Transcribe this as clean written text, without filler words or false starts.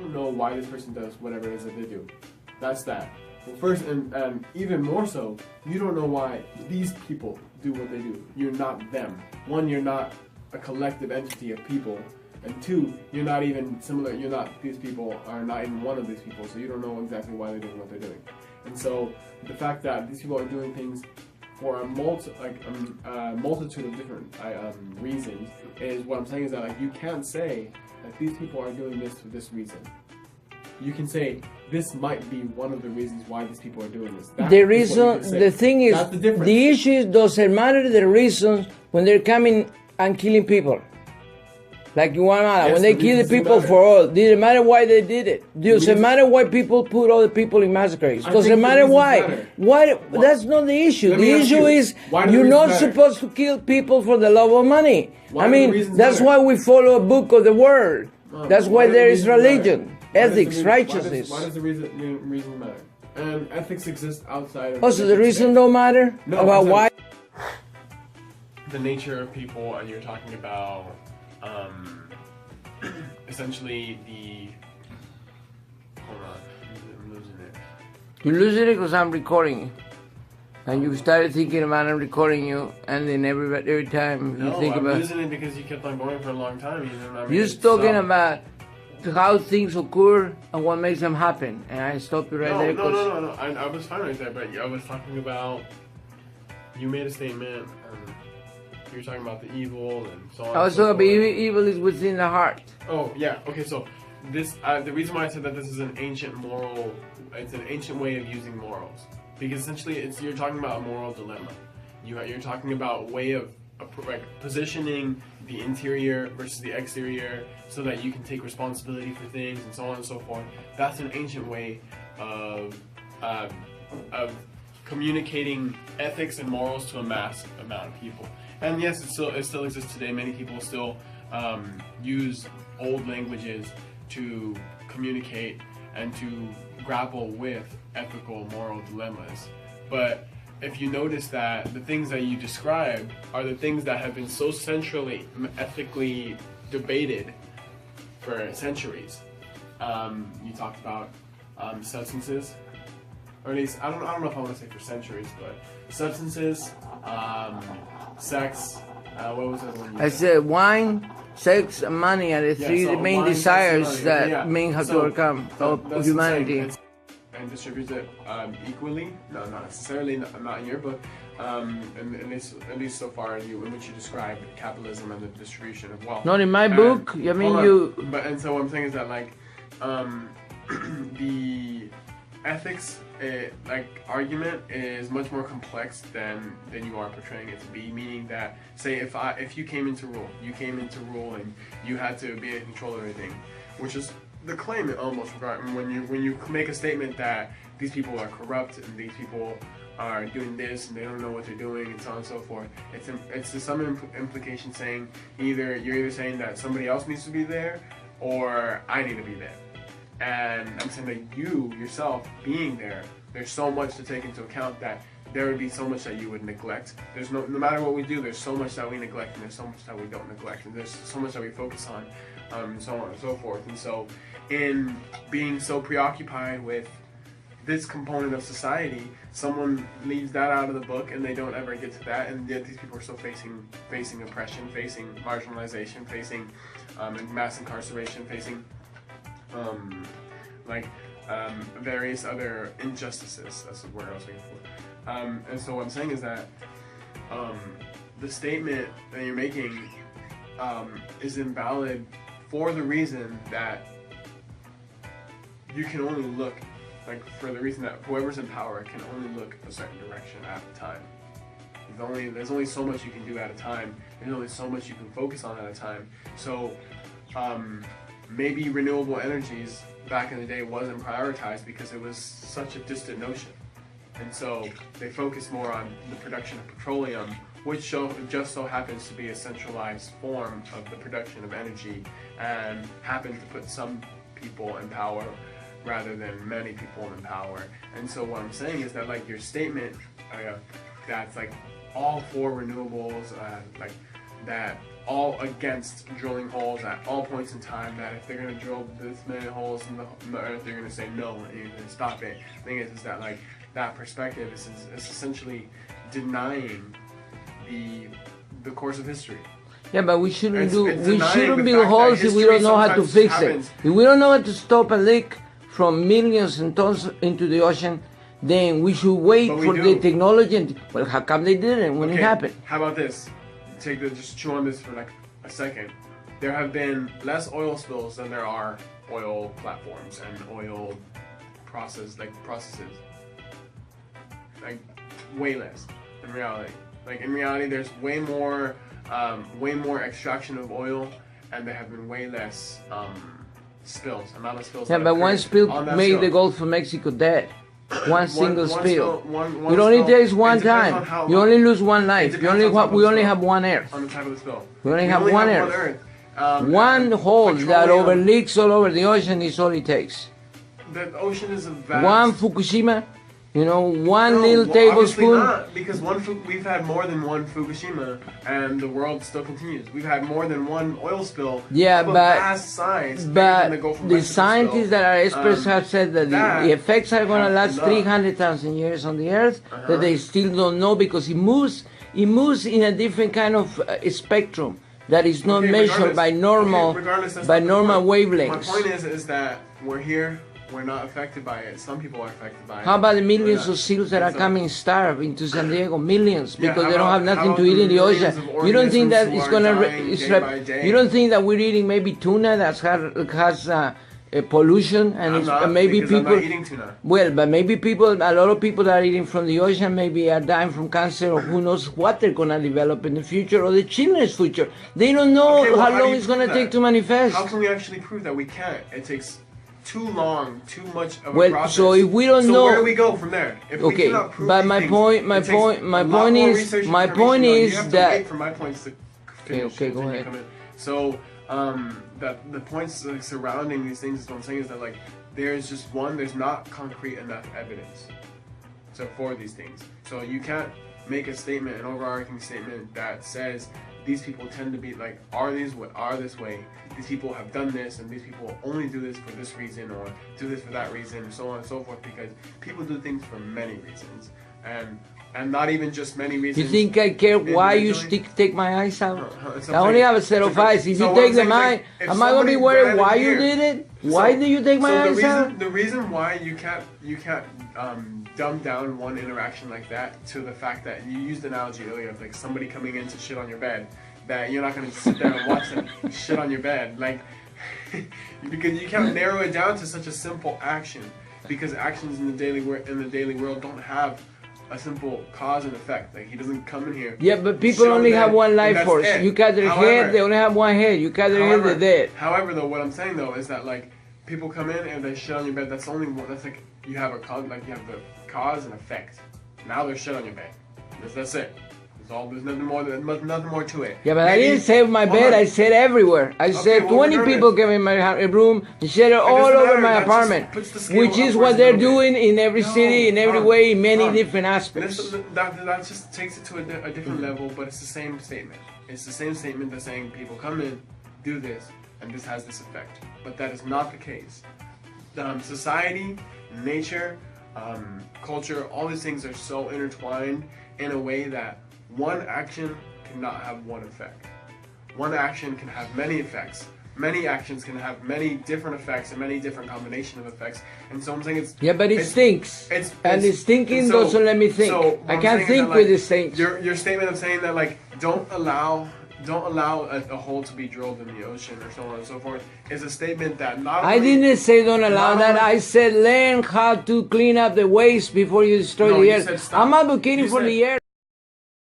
don't know why this person does whatever it is that they do. That's that. Well, first, and even more so, you don't know why these people do what they do. You're not them. One, you're not a collective entity of people. And two, you're not even similar, these people are not even one of these people, so you don't know exactly why they're doing what they're doing. And so, the fact that these people are doing things for a multitude of different reasons is what I'm saying is that like you can't say that these people are doing this for this reason. You can say this might be one of the reasons why these people are doing this. The reason, the thing is, the issue doesn't matter the reasons when they're coming and killing people. Like Guatemala, yes, when they kill the people for all, didn't matter why they did it. Doesn't matter why people put other people in massacres. Doesn't matter why. Why? That's not the issue. The issue is you're not supposed to kill people for the love of money. I mean, that's why we follow a book of the world. That's why there is religion, ethics, righteousness. Why does the reason matter? And ethics exist outside of... Also, the reason don't matter? No, about why? The nature of people, and you're talking about... essentially hold on, I'm losing it. You're losing it because I'm recording you. And you started thinking about I'm recording you, and then every time you think about... No, I'm losing it because you kept on going for a long time. You're talking about how things occur and what makes them happen, and I stopped you right there. No. I was fine right there, but I was talking about... You made a statement... you were talking about the evil and so on. I was talking about evil is within the heart. Oh yeah, okay. So this, the reason why I said that this is an ancient moral, it's an ancient way of using morals, because essentially you're talking about a moral dilemma. You're talking about a way of like positioning the interior versus the exterior, so that you can take responsibility for things and so on and so forth. That's an ancient way of communicating ethics and morals to a mass amount of people. And yes, it still exists today. Many people still use old languages to communicate and to grapple with ethical, moral dilemmas. But if you notice that the things that you describe are the things that have been so centrally, ethically debated for centuries. You talked about substances, or at least I don't know if I want to say for centuries, but substances, sex. What was the other one? I said wine, sex, and money are the three main desires that men have to overcome of humanity. And distributes it equally. No, not necessarily. Not in your book. At least so far in which you describe capitalism and the distribution of wealth. Not in my book. I mean you. But and so what I'm saying is that like the ethics argument is much more complex than you are portraying it to be. Meaning that, say, if you came into rule, and you had to be in control of everything, which is the claim almost when you make a statement that these people are corrupt and these people are doing this and they don't know what they're doing and so on and so forth. It's to some implication saying you're either saying that somebody else needs to be there or I need to be there. And I'm saying that you, yourself, being there, there's so much to take into account that there would be so much that you would neglect. There's no matter what we do, there's so much that we neglect and there's so much that we don't neglect. And there's so much that we focus on, so on and so forth. And so in being so preoccupied with this component of society, someone leaves that out of the book and they don't ever get to that, and yet these people are still facing oppression, facing marginalization, facing mass incarceration, facing various other injustices. That's the word I was looking for. And so what I'm saying is that the statement that you're making is invalid for the reason that you can only look, for the reason that whoever's in power can only look a certain direction at a time. There's only so much you can do at a time. There's only so much you can focus on at a time. So maybe renewable energies back in the day wasn't prioritized because it was such a distant notion. And so they focused more on the production of petroleum, which just so happens to be a centralized form of the production of energy and happens to put some people in power rather than many people in power. And so what I'm saying is that your statement that's all for renewables, that all against drilling holes at all points in time, that if they're going to drill this many holes in the earth, they're going to say no and you're going to stop it. The thing is that like that perspective is essentially denying the course of history. Yeah, but we shouldn't build holes if we don't know how to fix it. If we don't know how to stop a leak from millions of tons into the ocean, then we should wait for the technology. And, well, how come they didn't when it happened? How about this? Just chew on this for like a second. There have been less oil spills than there are oil platforms and oil processes. Like way less in reality. Like in reality, there's way more extraction of oil, and there have been way less spills. Amount of spills. Yeah, but one spill made the Gulf of Mexico dead. One single spill. It only takes one time. You only lose one life. We only have one Earth. On the type of the spill. We only have one Earth. One hole that overleaks all over the ocean is all it takes. The ocean is a vast. One Fukushima. One little tablespoon. Not, because we've had more than one Fukushima, and the world still continues. We've had more than one oil spill. Yeah, of a vast size, but the scientists that are experts have said that the effects are going to last 300,000 years on the Earth. That they still don't know because it moves in a different kind of spectrum that is not measured by normal wavelengths. My point is that we're here. We're not affected by it. Some people are affected by it. How about the millions of seals that are coming starved into San Diego? Millions, because they don't have nothing to eat in the ocean. You don't think that it's gonna? You don't think that we're eating maybe tuna that has pollution and maybe people? I'm not eating tuna. Well, but maybe a lot of people that are eating from the ocean maybe are dying from cancer, or who knows what they're gonna develop in the future or the children's future. They don't know how long it's gonna take to manifest. How can we actually prove that we can't? It takes too long, too much of a process. So if we don't know, where do we go from there? If we cannot prove but my point is that. Wait for my points to finish. Okay, go ahead. So that the points surrounding these things, what I'm saying is that like there's not concrete enough evidence. So for these things, so you can't make a statement, an overarching statement that says these people tend to be like are this way. These people have done this, and these people only do this for this reason, or do this for that reason, and so on and so forth. Because people do things for many reasons, and not even just many reasons. You think I care why you take my eyes out? I only have a set of eyes. If you take them out, am I going to be worried why you did it? Why did you take my eyes out? The reason why you can't dumb down one interaction like that to the fact that you used the analogy earlier of like somebody coming in to shit on your bed, that you're not going to sit there and watch them shit on your bed, like because you can't narrow it down to such a simple action, because actions in the daily world don't have a simple cause and effect. Like he doesn't come in here. Yeah, but people only have one life force. You cut their head, they only have one head. You cut their head, they're dead. However, though, what I'm saying though is that like people come in and they shit on your bed. That's only one. That's like you have a cause, like you have the cause and effect. Now there's shit on your bed. That's it. There's nothing more to it. Yeah, but I didn't say my bed. I said everywhere. I said 20 people came in my room and shit all over my apartment, which is what they're doing in every city, in every way, in many different aspects. That just takes it to a different level, but it's the same statement. It's the same statement that's saying people come in, do this, and this has this effect. But that is not the case. Society, nature, culture, all these things are so intertwined in a way that one action cannot have one effect. One action can have many effects. Many actions can have many different effects and many different combination of effects. And so I'm saying it's... Yeah, but it stinks. And it's thinking doesn't let me think. So I can't think with this thing. Your statement of saying that like don't allow a hole to be drilled in the ocean or so on and so forth is a statement that not only... I didn't say don't allow that. I said learn how to clean up the waste before you destroy the earth. I'm advocating for the earth.